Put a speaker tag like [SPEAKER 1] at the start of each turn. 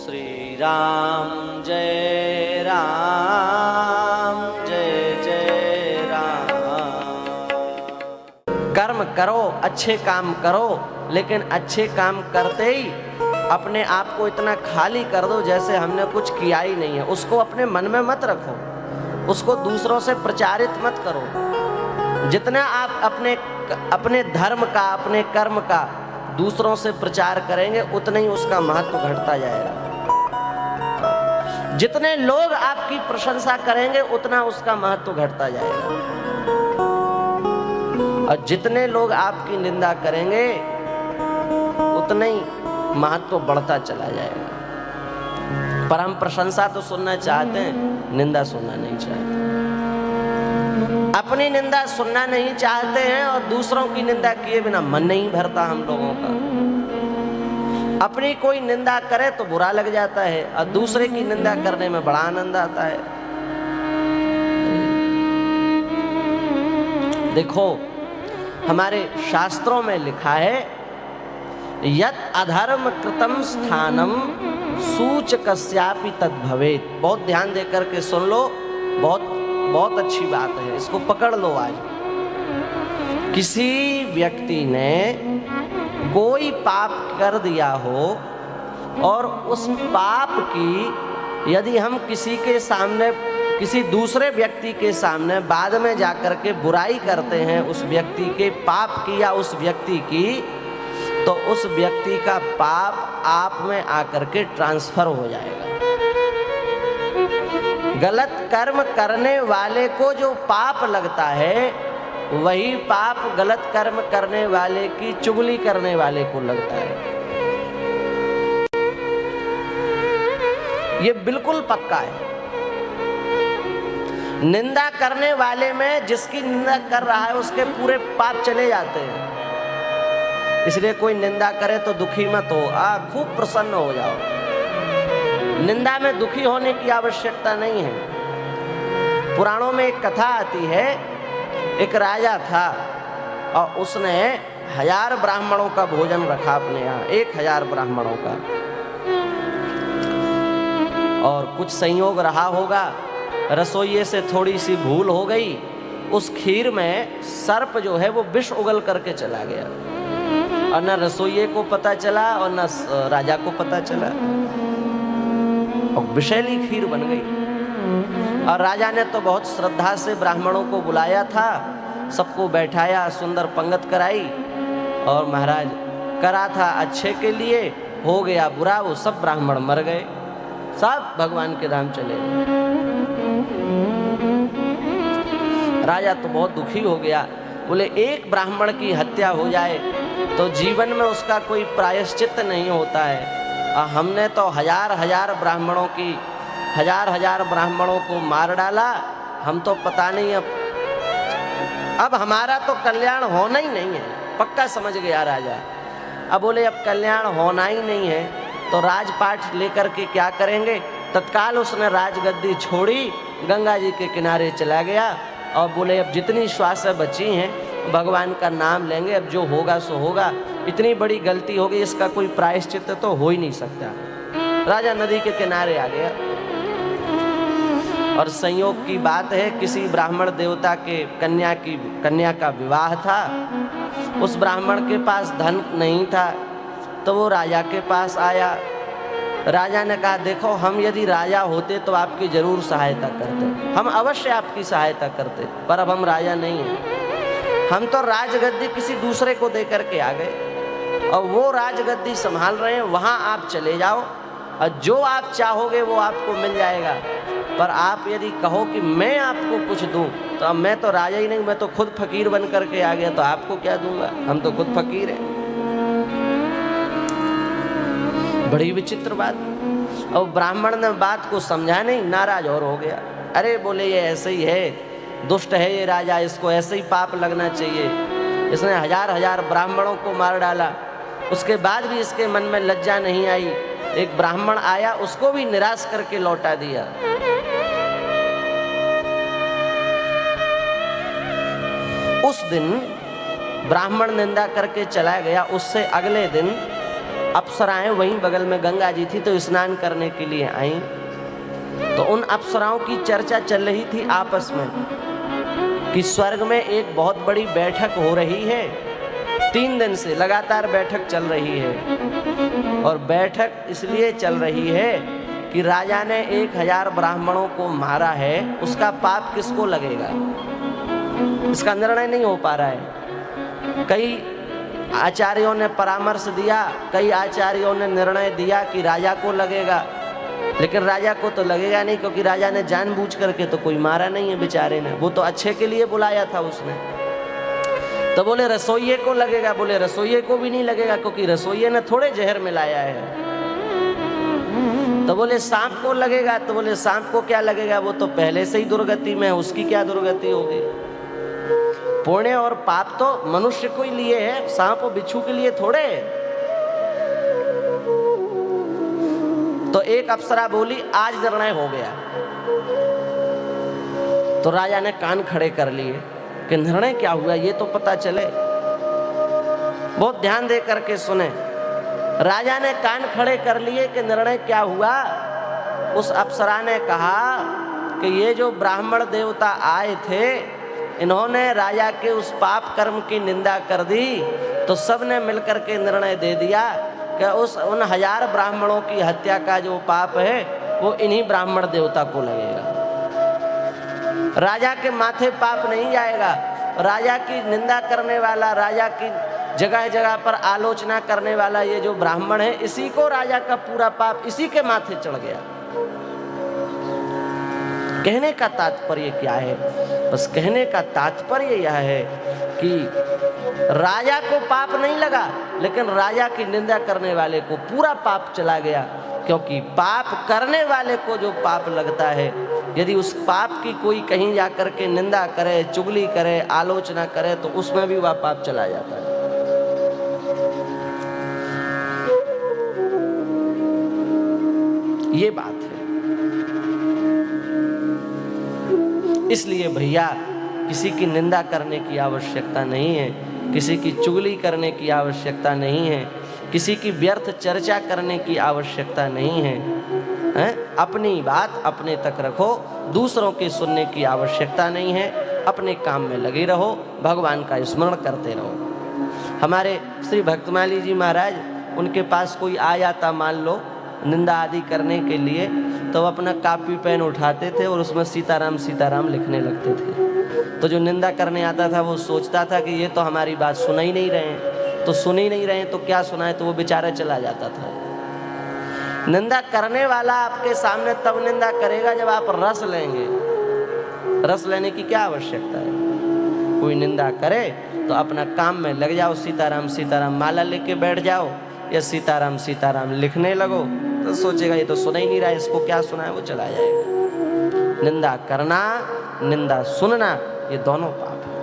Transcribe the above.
[SPEAKER 1] श्री राम जय राम जय जय राम। कर्म करो, अच्छे काम करो, लेकिन अच्छे काम करते ही अपने आप को इतना खाली कर दो जैसे हमने कुछ किया ही नहीं है। उसको अपने मन में मत रखो, उसको दूसरों से प्रचारित मत करो। जितना आप अपने धर्म का, अपने कर्म का दूसरों से प्रचार करेंगे, उतना ही उसका महत्व घटता जाएगा। जितने लोग आपकी प्रशंसा करेंगे, उतना उसका महत्व घटता जाएगा। और जितने लोग आपकी निंदा करेंगे, उतना ही महत्व बढ़ता चला जाएगा। पर हम प्रशंसा तो सुनना चाहते हैं, निंदा सुनना नहीं चाहते। अपनी निंदा सुनना नहीं चाहते हैं और दूसरों की निंदा किए बिना मन नहीं भरता हम लोगों का। अपनी कोई निंदा करे तो बुरा लग जाता है और दूसरे की निंदा करने में बड़ा आनंद आता है। देखो, हमारे शास्त्रों में लिखा है, यत् अधर्म कृतम स्थानम सूचकस्यापि तद्भवेत्। बहुत ध्यान देकर के सुन लो, बहुत अच्छी बात है, इसको पकड़ लो। आज किसी व्यक्ति ने कोई पाप कर दिया हो और उस पाप की यदि हम किसी के सामने, किसी दूसरे व्यक्ति के सामने बाद में जाकर के बुराई करते हैं उस व्यक्ति के पाप की या उस व्यक्ति की, तो उस व्यक्ति का पाप आप में आकर के ट्रांसफर हो जाएगा। गलत कर्म करने वाले को जो पाप लगता है, वही पाप गलत कर्म करने वाले की चुगली करने वाले को लगता है। ये बिल्कुल पक्का है। निंदा करने वाले में जिसकी निंदा कर रहा है उसके पूरे पाप चले जाते हैं। इसलिए कोई निंदा करे तो दुखी मत हो, खूब प्रसन्न हो जाओ। निंदा में दुखी होने की आवश्यकता नहीं है। पुराणों में एक कथा आती है, एक राजा था और उसने 1000 ब्राह्मणों का भोजन रखा अपने यहाँ, 1000 ब्राह्मणों का। और कुछ संयोग रहा होगा, रसोइये से थोड़ी सी भूल हो गई, उस खीर में सर्प जो है वो विष उगल करके चला गया और न रसोइये को पता चला और न राजा को पता चला और विषैली खीर बन गई। और राजा ने तो बहुत श्रद्धा से ब्राह्मणों को बुलाया था, सबको बैठाया, सुंदर पंगत कराई और महाराज करा था अच्छे के लिए, हो गया बुरा, वो सब ब्राह्मण मर गए, सब भगवान के धाम चले गए। राजा तो बहुत दुखी हो गया, बोले एक ब्राह्मण की हत्या हो जाए तो जीवन में उसका कोई प्रायश्चित नहीं होता है। हमने तो हजार ब्राह्मणों को मार डाला, हम तो पता नहीं अब हमारा तो कल्याण होना ही नहीं है, पक्का समझ गया राजा। अब बोले अब कल्याण होना ही नहीं है तो राजपाट लेकर के क्या करेंगे। तत्काल उसने राजगद्दी छोड़ी, गंगा जी के किनारे चला गया और बोले अब जितनी श्वासें बची हैं भगवान का नाम लेंगे, अब जो होगा सो होगा। इतनी बड़ी गलती हो गई, इसका कोई प्रायश्चित तो हो ही नहीं सकता। राजा नदी के किनारे आ गया और संयोग की बात है, किसी ब्राह्मण देवता के कन्या का विवाह था। उस ब्राह्मण के पास धन नहीं था तो वो राजा के पास आया। राजा ने कहा, देखो हम यदि राजा होते तो आपकी जरूर सहायता करते, हम अवश्य आपकी सहायता करते, पर अब हम राजा नहीं हैं। हम तो राजगद्दी किसी दूसरे को दे करके आ गए और वो राजगद्दी संभाल रहे हैं, वहाँ आप चले जाओ और जो आप चाहोगे वो आपको मिल जाएगा। पर आप यदि कहो कि मैं आपको कुछ दूं, तो अब मैं तो राजा ही नहीं, मैं तो खुद फकीर बन करके आ गया, तो आपको क्या दूंगा, हम तो खुद फकीर हैं। बड़ी विचित्र बात। और ब्राह्मण ने बात को समझा नहीं, नाराज और हो गया। अरे बोले ये ऐसे ही है, दुष्ट है ये राजा, इसको ऐसे ही पाप लगना चाहिए, इसने हजार ब्राह्मणों को मार डाला, उसके बाद भी इसके मन में लज्जा नहीं आई। एक ब्राह्मण आया, उसको भी निराश करके लौटा दिया। उस दिन ब्राह्मण निंदा करके चला गया, उससे अगले दिन अप्सराएं वहीं बगल में गंगा जी थी तो स्नान करने के लिए आई। तो उन अप्सराओं की चर्चा चल रही थी आपस में कि स्वर्ग में एक बहुत बड़ी बैठक हो रही है। 3 दिन से लगातार बैठक चल रही है और बैठक इसलिए चल रही है कि राजा ने 1000 ब्राह्मणों को मारा है, उसका पाप किसको लगेगा, इसका निर्णय नहीं हो पा रहा है। कई आचार्यों ने परामर्श दिया, कई आचार्यों ने निर्णय दिया कि राजा को लगेगा, लेकिन राजा को तो लगेगा नहीं, क्योंकि राजा ने जानबूझ करके तो कोई मारा नहीं है बेचारे ने, वो तो अच्छे के लिए बुलाया था उसने। तो बोले रसोइये को लगेगा, बोले रसोइये को भी नहीं लगेगा, क्योंकि रसोइये ने थोड़े जहर मिलाया है। तो बोले सांप को लगेगा, तो बोले सांप को क्या लगेगा, वो तो पहले से ही दुर्गति में है, उसकी क्या दुर्गति होगी। पुण्य और पाप तो मनुष्य को ही लिए है, सांप और बिच्छू के लिए थोड़े। तो एक अप्सरा बोली आज निर्णय हो गया। तो राजा ने कान खड़े कर लिए कि निर्णय क्या हुआ ये तो पता चले। बहुत ध्यान दे करके सुने। राजा ने कान खड़े कर लिए कि निर्णय क्या हुआ। उस अप्सरा ने कहा कि ये जो ब्राह्मण देवता आए थे, इन्होंने राजा के उस पाप कर्म की निंदा कर दी, तो सबने मिलकर के निर्णय दे दिया कि उन 1000 ब्राह्मणों की हत्या का जो पाप है वो इन्हीं ब्राह्मण देवता को लगेगा। राजा के माथे पाप नहीं जाएगा। राजा की निंदा करने वाला, राजा की जगह जगह पर आलोचना करने वाला ये जो ब्राह्मण है, इसी को राजा का पूरा पाप इसी के माथे चढ़ गया। कहने का तात्पर्य क्या है? बस कहने का तात्पर्य यह है कि राजा को पाप नहीं लगा, लेकिन राजा की निंदा करने वाले को पूरा पाप चला गया। क्योंकि पाप करने वाले को जो पाप लगता है, यदि उस पाप की कोई कहीं जाकर के निंदा करे, चुगली करे, आलोचना करे, तो उसमें भी वह पाप चला जाता है। ये बात है। इसलिए भैया किसी की निंदा करने की आवश्यकता नहीं है, किसी की चुगली करने की आवश्यकता नहीं है, किसी की व्यर्थ चर्चा करने की आवश्यकता नहीं है, हैं? अपनी बात अपने तक रखो, दूसरों के सुनने की आवश्यकता नहीं है। अपने काम में लगे रहो, भगवान का स्मरण करते रहो। हमारे श्री भक्तमाली जी महाराज, उनके पास कोई आ जाता मान लो निंदा आदि करने के लिए, तो अपना कापी पेन उठाते थे और उसमें सीताराम सीताराम लिखने लगते थे। तो जो निंदा करने आता था वो सोचता था कि ये तो हमारी बात सुन ही नहीं रहे हैं, तो सुन ही नहीं रहे हैं तो क्या सुनाए, तो वो बेचारा चला जाता था। निंदा करने वाला आपके सामने तब निंदा करेगा जब आप रस लेंगे। रस लेने की क्या आवश्यकता है? कोई निंदा करे तो अपना काम में लग जाओ, सीताराम सीताराम माला लेके बैठ जाओ या सीताराम सीताराम लिखने लगो, तो सोचेगा ये तो सुना ही नहीं रहा है, इसको क्या सुना है, वो चला जाएगा। निंदा करना, निंदा सुनना, ये दोनों पाप है।